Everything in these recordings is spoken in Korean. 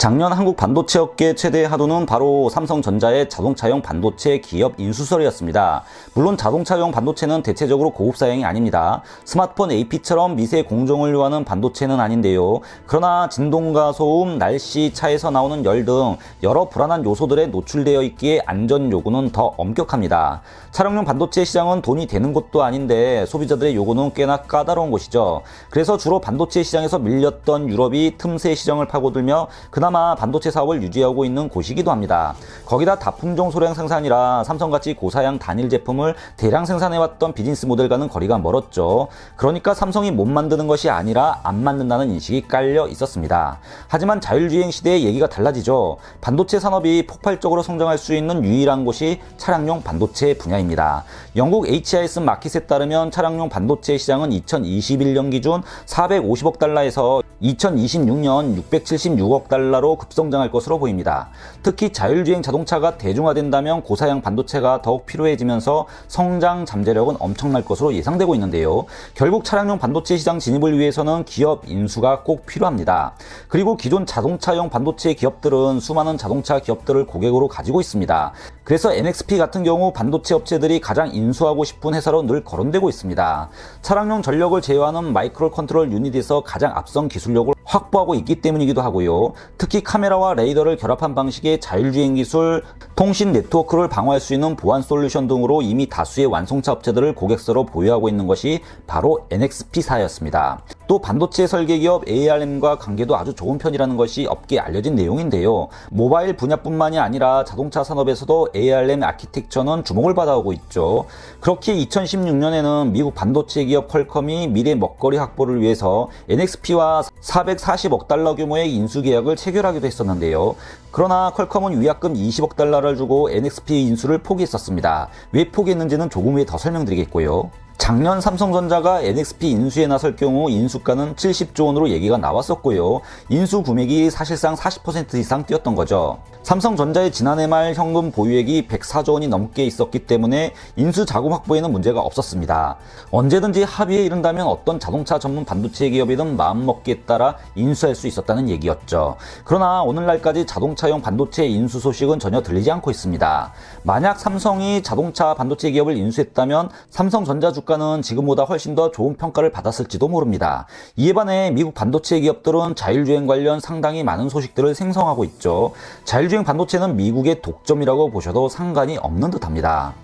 작년 한국 반도체 업계 최대 하도는 바로 삼성전자의 자동차용 반도체 기업 인수설이었습니다. 물론 자동차용 반도체는 대체적으로 고급 사양이 아닙니다. 스마트폰 AP처럼 미세 공정을 요하는 반도체는 아닌데요. 그러나 진동과 소음, 날씨, 차에서 나오는 열 등 여러 불안한 요소들에 노출되어 있기에 안전 요구는 더 엄격합니다. 차량용 반도체 시장은 돈이 되는 곳도 아닌데 소비자들의 요구는 꽤나 까다로운 곳이죠. 그래서 주로 반도체 시장에서 밀렸던 유럽이 틈새 시장을 파고들며 그나마 반도체 사업을 유지하고 있는 곳이기도 합니다. 거기다 다품종 소량 생산이라 삼성같이 고사양 단일 제품을 대량 생산해왔던 비즈니스 모델과는 거리가 멀었죠. 그러니까 삼성이 못 만드는 것이 아니라 안 만든다는 인식이 깔려 있었습니다. 하지만 자율주행 시대의 얘기가 달라지죠. 반도체 산업이 폭발적으로 성장할 수 있는 유일한 곳이 차량용 반도체 분야입니다. 영국 HIS 마켓에 따르면 차량용 반도체 시장은 2021년 기준 450억 달러에서 2026년 676억 달러로 급성장할 것으로 보입니다. 특히 자율주행 자동차가 대중화된다면 고사양 반도체가 더욱 필요해지면서 성장 잠재력은 엄청날 것으로 예상되고 있는데요. 결국 차량용 반도체 시장 진입을 위해서는 기업 인수가 꼭 필요합니다. 그리고 기존 자동차용 반도체 기업들은 수많은 자동차 기업들을 고객으로 가지고 있습니다. 그래서 NXP 같은 경우 반도체 업체들이 가장 인수하고 싶은 회사로 늘 거론되고 있습니다. 차량용 전력을 제어하는 마이크로 컨트롤 유닛에서 가장 앞선 기술력을 확보하고 있기 때문이기도 하고요. 특히 카메라와 레이더를 결합한 방식의 자율주행 기술, 통신 네트워크를 방어할 수 있는 보안 솔루션 등으로 이미 다수의 완성차 업체들을 고객사로 보유하고 있는 것이 바로 NXP사였습니다. 또 반도체 설계 기업 ARM과 관계도 아주 좋은 편이라는 것이 업계에 알려진 내용인데요. 모바일 분야뿐만이 아니라 자동차 산업에서도 ARM 아키텍처는 주목을 받아오고 있죠. 그렇게 2016년에는 미국 반도체 기업 퀄컴이 미래 먹거리 확보를 위해서 NXP와 440억 달러 규모의 인수 계약을 체결하기도 했었는데요. 그러나 퀄컴은 위약금 20억 달러를 주고 NXP 인수를 포기했었습니다. 왜 포기했는지는 조금 후에 더 설명드리겠고요. 작년 삼성전자가 NXP 인수에 나설 경우 인수가는 70조 원으로 얘기가 나왔었고요. 인수 금액이 사실상 40% 이상 뛰었던 거죠. 삼성전자의 지난해 말 현금 보유액이 104조 원이 넘게 있었기 때문에 인수 자금 확보에는 문제가 없었습니다. 언제든지 합의에 이른다면 어떤 자동차 전문 반도체 기업이든 마음먹기에 따라 인수할 수 있었다는 얘기였죠. 그러나 오늘날까지 자동차용 반도체 인수 소식은 전혀 들리지 않고 있습니다. 만약 삼성이 자동차 반도체 기업을 인수했다면 삼성전자 주가는 지금보다 훨씬 더 좋은 평가를 받았을지도 모릅니다. 이에 반해 미국 반도체 기업들은 자율주행 관련 상당히 많은 소식들을 생성하고 있죠. 자율주행 반도체는 미국의 독점이라고 보셔도 상관이 없는 듯합니다.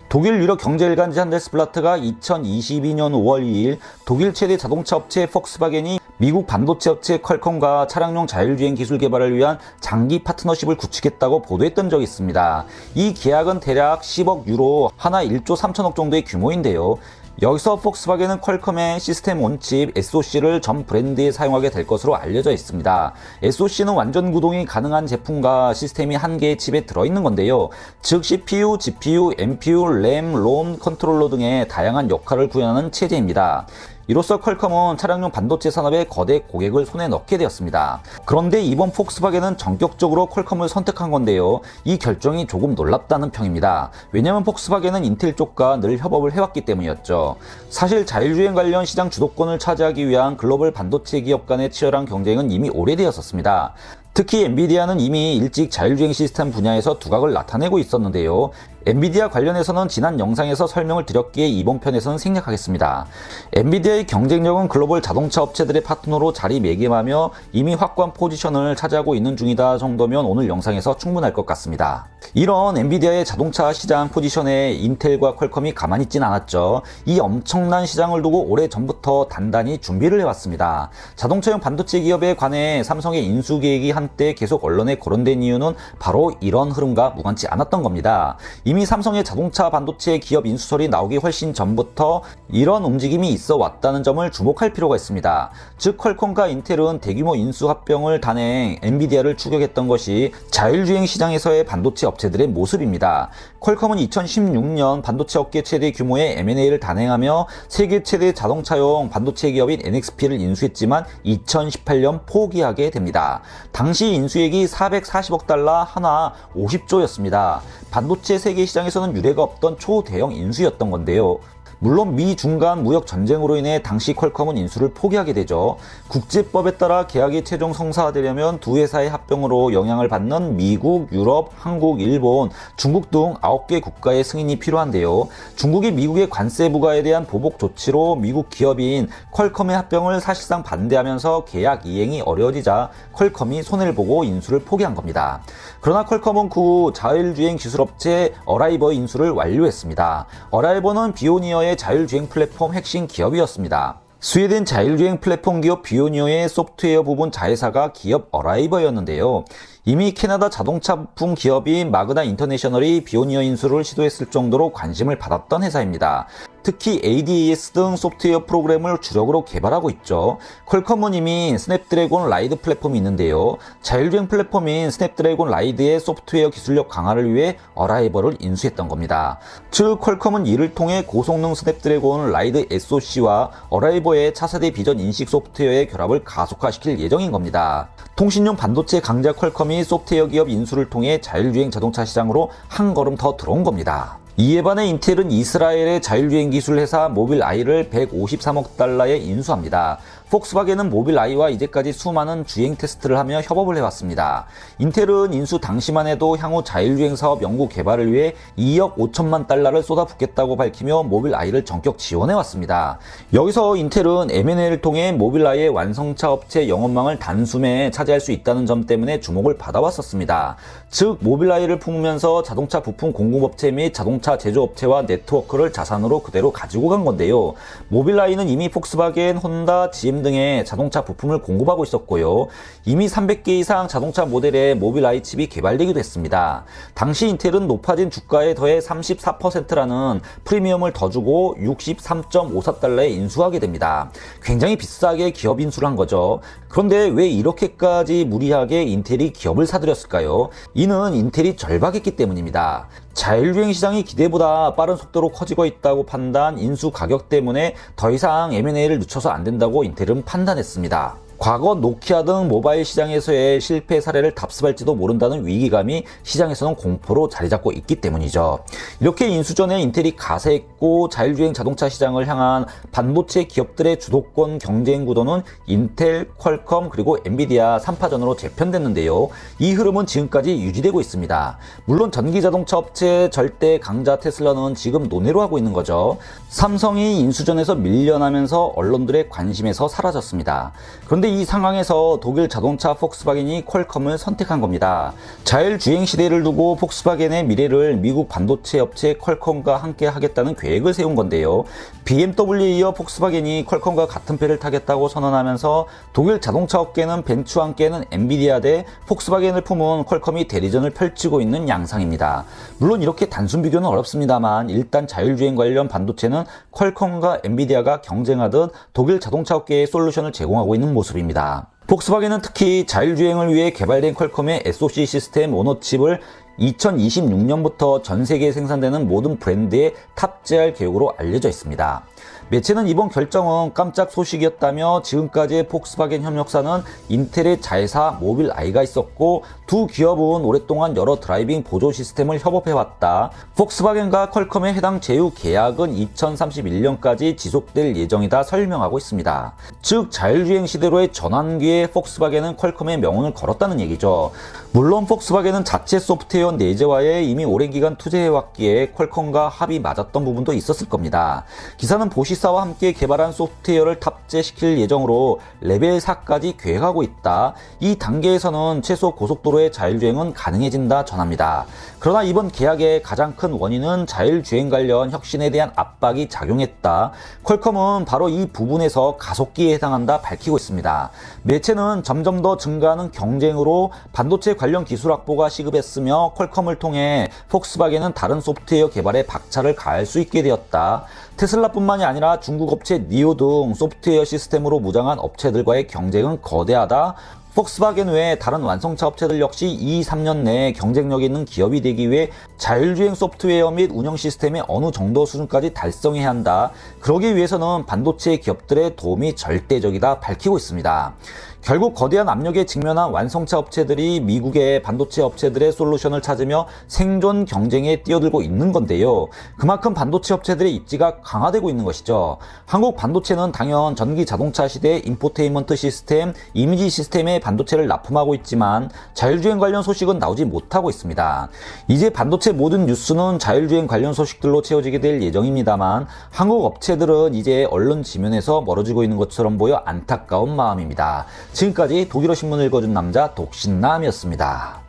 독일 유력 경제일간지 한데스블라트가 2022년 5월 2일 독일 최대 자동차 업체 폭스바겐이 미국 반도체 업체 퀄컴과 차량용 자율주행 기술 개발을 위한 장기 파트너십을 구축했다고 보도했던 적이 있습니다. 이 계약은 대략 10억 유로, 하나 1조 3천억 정도의 규모인데요. 여기서 폭스바겐은 퀄컴의 시스템 온칩 SoC를 전 브랜드에 사용하게 될 것으로 알려져 있습니다. SoC는 완전 구동이 가능한 제품과 시스템이 한 개의 칩에 들어있는 건데요. 즉 CPU, GPU, NPU, RAM, ROM 컨트롤러 등의 다양한 역할을 구현하는 체제입니다. 이로써 퀄컴은 차량용 반도체 산업에 거대 고객을 손에 넣게 되었습니다. 그런데 이번 폭스바겐은 전격적으로 퀄컴을 선택한 건데요. 이 결정이 조금 놀랍다는 평입니다. 왜냐하면 폭스바겐은 인텔 쪽과 늘 협업을 해왔기 때문이었죠. 사실 자율주행 관련 시장 주도권을 차지하기 위한 글로벌 반도체 기업 간의 치열한 경쟁은 이미 오래되었었습니다. 특히 엔비디아는 이미 일찍 자율주행 시스템 분야에서 두각을 나타내고 있었는데요. 엔비디아 관련해서는 지난 영상에서 설명을 드렸기에 이번 편에서는 생략하겠습니다. 엔비디아의 경쟁력은 글로벌 자동차 업체들의 파트너로 자리매김하며 이미 확고한 포지션을 차지하고 있는 중이다 정도면 오늘 영상에서 충분할 것 같습니다. 이런 엔비디아의 자동차 시장 포지션에 인텔과 퀄컴이 가만히 있진 않았죠. 이 엄청난 시장을 두고 오래전부터 단단히 준비를 해왔습니다. 자동차용 반도체 기업에 관해 삼성의 인수 계획이 한때 계속 언론에 거론된 이유는 바로 이런 흐름과 무관치 않았던 겁니다. 이미 삼성의 자동차 반도체 기업 인수설이 나오기 훨씬 전부터 이런 움직임이 있어 왔다는 점을 주목할 필요가 있습니다. 즉 퀄컴과 인텔은 대규모 인수 합병을 단행 엔비디아를 추격했던 것이 자율주행 시장에서의 반도체 업체들의 모습입니다. 퀄컴은 2016년 반도체 업계 최대 규모의 M&A를 단행하며 세계 최대 자동차용 반도체 기업인 NXP를 인수했지만 2018년 포기하게 됩니다. 당시 인수액이 440억 달러, 하나 50조였습니다. 반도체 세계 시장에서는 유례가 없던 초대형 인수였던 건데요. 물론 미중 간 무역 전쟁으로 인해 당시 퀄컴은 인수를 포기하게 되죠. 국제법에 따라 계약이 최종 성사되려면 두 회사의 합병으로 영향을 받는 미국, 유럽, 한국, 일본, 중국 등 9개 국가의 승인이 필요한데요. 중국이 미국의 관세 부과에 대한 보복 조치로 미국 기업인 퀄컴의 합병을 사실상 반대하면서 계약 이행이 어려워지자 퀄컴이 손해를 보고 인수를 포기한 겁니다. 그러나 퀄컴은 그 후 자율주행 기술업체 어라이버 인수를 완료했습니다. 어라이버는 비오니어의 자율주행 플랫폼 핵심 기업이었습니다. 스웨덴 자율주행 플랫폼 기업 비오니어의 소프트웨어 부분 자회사가 기업 어라이버였는데요. 이미 캐나다 자동차 부품 기업인 마그나 인터내셔널이 비오니어 인수를 시도했을 정도로 관심을 받았던 회사입니다. 특히 ADAS 등 소프트웨어 프로그램을 주력으로 개발하고 있죠. 퀄컴은 이미 스냅드래곤 라이드 플랫폼이 있는데요. 자율주행 플랫폼인 스냅드래곤 라이드의 소프트웨어 기술력 강화를 위해 어라이버를 인수했던 겁니다. 즉 퀄컴은 이를 통해 고성능 스냅드래곤 라이드 SoC와 어라이버의 차세대 비전 인식 소프트웨어의 결합을 가속화시킬 예정인 겁니다. 통신용 반도체 강자 퀄컴이 소프트웨어 기업 인수를 통해 자율주행 자동차 시장으로 한 걸음 더 들어온 겁니다. 이에 반해 인텔은 이스라엘의 자율주행 기술 회사 모빌아이를 153억 달러에 인수합니다. 폭스바겐은 모빌아이와 이제까지 수많은 주행 테스트를 하며 협업을 해왔습니다. 인텔은 인수 당시만 해도 향후 자율주행 사업 연구 개발을 위해 2억 5천만 달러를 쏟아붓겠다고 밝히며 모빌아이를 전격 지원해왔습니다. 여기서 인텔은 M&A를 통해 모빌아이의 완성차 업체 영업망을 단숨에 차지할 수 있다는 점 때문에 주목을 받아왔었습니다. 즉 모빌아이를 품으면서 자동차 부품 공급업체 및 자동차 제조업체와 네트워크를 자산으로 그대로 가지고 간 건데요. 모빌아이는 이미 폭스바겐, 혼다, GM 등의 자동차 부품을 공급하고 있었고요. 이미 300개 이상 자동차 모델의 모빌아이 칩이 개발되기도 했습니다. 당시 인텔은 높아진 주가에 더해 34%라는 프리미엄을 더 주고 63.54달러에 인수하게 됩니다. 굉장히 비싸게 기업 인수를 한 거죠. 그런데 왜 이렇게까지 무리하게 인텔이 기업을 사들였을까요? 이는 인텔이 절박했기 때문입니다. 자율주행 시장이 기대보다 빠른 속도로 커지고 있다고 판단, 인수 가격 때문에 더 이상 M&A를 늦춰서 안 된다고 인텔은 판단했습니다. 과거 노키아 등 모바일 시장에서의 실패 사례를 답습할지도 모른다는 위기감이 시장에서는 공포로 자리 잡고 있기 때문이죠. 이렇게 인수 전에 인텔이 가세했고 자율주행 자동차 시장을 향한 반도체 기업들의 주도권 경쟁 구도는 인텔, 퀄컴 그리고 엔비디아 3파전으로 재편됐는데요. 이 흐름은 지금까지 유지되고 있습니다. 물론 전기자동차 업체 절대 강자 테슬라는 지금 논외로 하고 있는 거죠. 삼성이 인수전에서 밀려나면서 언론들의 관심에서 사라졌습니다. 그런데 이 상황에서 독일 자동차 폭스바겐이 퀄컴을 선택한 겁니다. 자율주행 시대를 두고 폭스바겐의 미래를 미국 반도체 업체 퀄컴과 함께 하겠다는 계획을 세운 건데요. BMW에 이어 폭스바겐이 퀄컴과 같은 배를 타겠다고 선언하면서 독일 자동차 업계는 벤츠와 함께는 엔비디아 대 폭스바겐을 품은 퀄컴이 대리전을 펼치고 있는 양상입니다. 물론 이렇게 단순 비교는 어렵습니다만 일단 자율주행 관련 반도체는 퀄컴과 엔비디아가 경쟁하듯 독일 자동차 업계에 솔루션을 제공하고 있는 모습입니다. 폭스바겐은 특히 자율주행을 위해 개발된 퀄컴의 SoC 시스템 오너칩을 2026년부터 전 세계에 생산되는 모든 브랜드에 탑재할 계획으로 알려져 있습니다. 매체는 이번 결정은 깜짝 소식이었다며 지금까지의 폭스바겐 협력사는 인텔의 자회사 모빌아이가 있었고 두 기업은 오랫동안 여러 드라이빙 보조 시스템을 협업해왔다. 폭스바겐과 퀄컴의 해당 제휴 계약은 2031년까지 지속될 예정이다 설명하고 있습니다. 즉 자율주행 시대로의 전환기에 폭스바겐은 퀄컴의 명운을 걸었다는 얘기죠. 물론 폭스바겐은 자체 소프트웨어 내재화에 이미 오랜 기간 투자해왔기에 퀄컴과 합이 맞았던 부분도 있었을 겁니다. 기사는 보시사와 함께 개발한 소프트웨어를 탑재시킬 예정으로 레벨 4까지 계획하고 있다. 이 단계에서는 최소 고속도로의 자율주행은 가능해진다 전합니다. 그러나 이번 계약의 가장 큰 원인은 자율주행 관련 혁신에 대한 압박이 작용했다. 퀄컴은 바로 이 부분에서 가속기에 해당한다 밝히고 있습니다. 매체는 점점 더 증가하는 경쟁으로 반도체 관련 기술 확보가 시급했으며 퀄컴을 통해 폭스바겐은 다른 소프트웨어 개발에 박차를 가할 수 있게 되었다. 테슬라뿐만이 아니라 중국 업체 니오 등 소프트웨어 시스템으로 무장한 업체들과의 경쟁은 거대하다. 폭스바겐 외에 다른 완성차 업체들 역시 2, 3년 내에 경쟁력 있는 기업이 되기 위해 자율주행 소프트웨어 및 운영 시스템의 어느 정도 수준까지 달성해야 한다. 그러기 위해서는 반도체 기업들의 도움이 절대적이다 밝히고 있습니다. 결국 거대한 압력에 직면한 완성차 업체들이 미국의 반도체 업체들의 솔루션을 찾으며 생존 경쟁에 뛰어들고 있는 건데요. 그만큼 반도체 업체들의 입지가 강화되고 있는 것이죠. 한국 반도체는 당연 전기 자동차 시대의 인포테인먼트 시스템, 이미지 시스템에 반도체를 납품하고 있지만 자율주행 관련 소식은 나오지 못하고 있습니다. 이제 반도체 모든 뉴스는 자율주행 관련 소식들로 채워지게 될 예정입니다만 한국 업체들은 이제 언론 지면에서 멀어지고 있는 것처럼 보여 안타까운 마음입니다. 지금까지 독일어 신문을 읽어준 남자 독신남이었습니다.